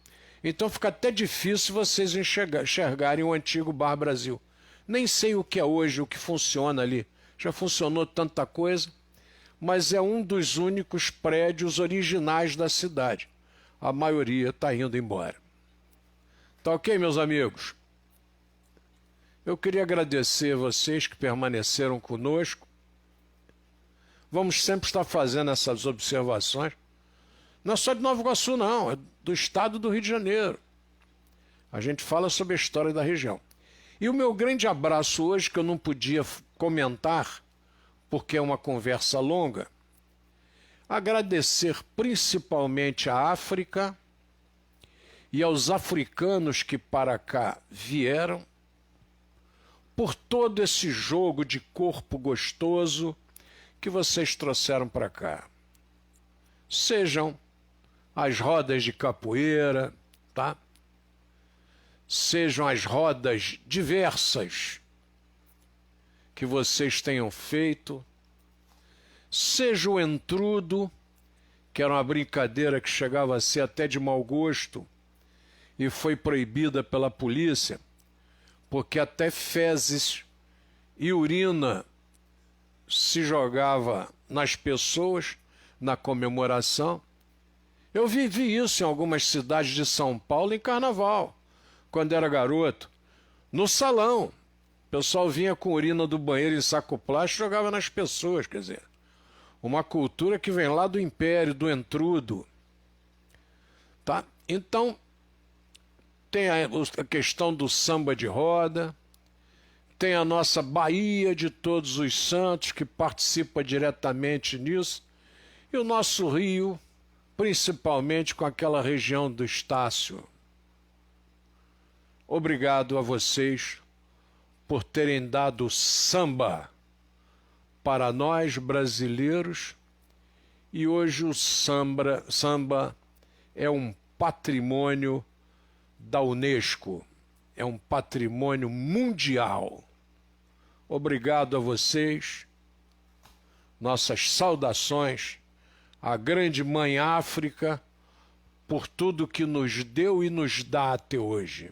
Então fica até difícil vocês enxergarem o antigo Bar Brasil. Nem sei o que é hoje, o que funciona ali. Já funcionou tanta coisa, mas é um dos únicos prédios originais da cidade. A maioria está indo embora. Tá ok, meus amigos? Eu queria agradecer a vocês que permaneceram conosco. Vamos sempre estar fazendo essas observações. Não é só de Nova Iguaçu, não. É do estado do Rio de Janeiro. A gente fala sobre a história da região. E o meu grande abraço hoje, que eu não podia comentar, porque é uma conversa longa, agradecer principalmente à África e aos africanos que para cá vieram, por todo esse jogo de corpo gostoso que vocês trouxeram para cá. Sejam as rodas de capoeira, tá? Sejam as rodas diversas que vocês tenham feito, seja o entrudo, que era uma brincadeira que chegava a ser até de mau gosto e foi proibida pela polícia, porque até fezes e urina se jogava nas pessoas na comemoração. Eu vivi isso em algumas cidades de São Paulo em carnaval, quando era garoto. No salão, o pessoal vinha com urina do banheiro em saco plástico e jogava nas pessoas, quer dizer, uma cultura que vem lá do Império, do entrudo. Tá? Então, tem a questão do samba de roda, tem a nossa Bahia de Todos os Santos, que participa diretamente nisso, e o nosso Rio, principalmente com aquela região do Estácio. Obrigado a vocês por terem dado samba para nós brasileiros, e hoje o samba é um patrimônio da Unesco, é um patrimônio mundial. Obrigado a vocês, nossas saudações à grande Mãe África por tudo que nos deu e nos dá até hoje.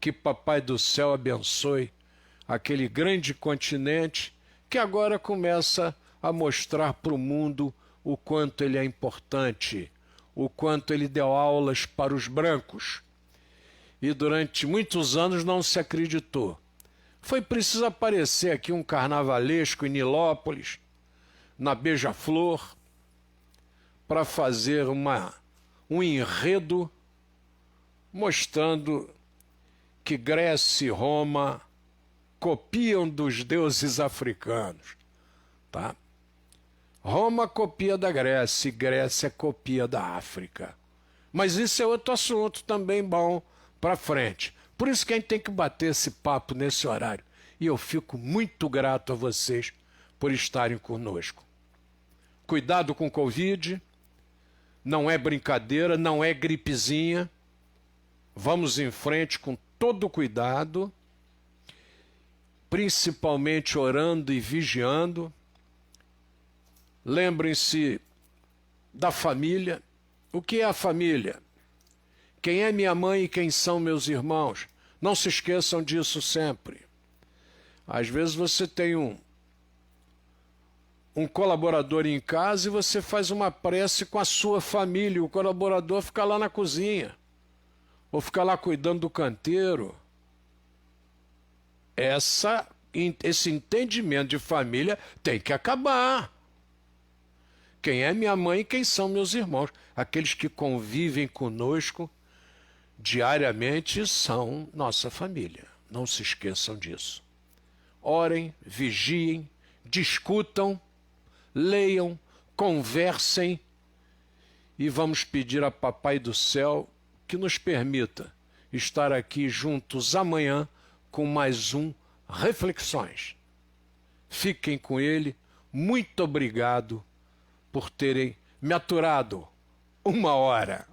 Que Papai do Céu abençoe aquele grande continente que agora começa a mostrar para o mundo o quanto ele é importante, o quanto ele deu aulas para os brancos. E durante muitos anos não se acreditou. Foi preciso aparecer aqui um carnavalesco em Nilópolis, na Beija-Flor, para fazer um enredo mostrando que Grécia e Roma copiam dos deuses africanos, tá? Roma copia da Grécia e Grécia copia da África. Mas isso é outro assunto também bom para frente. Por isso que a gente tem que bater esse papo nesse horário. E eu fico muito grato a vocês por estarem conosco. Cuidado com o Covid, não é brincadeira, não é gripezinha. Vamos em frente com todo cuidado, principalmente orando e vigiando. Lembrem-se da família. O que é a família? Quem é minha mãe e quem são meus irmãos? Não se esqueçam disso sempre. Às vezes você tem um colaborador em casa e você faz uma prece com a sua família, o colaborador fica lá na cozinha, ou fica lá cuidando do canteiro. Esse entendimento de família tem que acabar. Quem é minha mãe e quem são meus irmãos? Aqueles que convivem conosco diariamente são nossa família. Não se esqueçam disso. Orem, vigiem, discutam, leiam, conversem e vamos pedir a Papai do Céu que nos permita estar aqui juntos amanhã com mais um Reflexões. Fiquem com ele. Muito obrigado por terem me aturado 1 hora.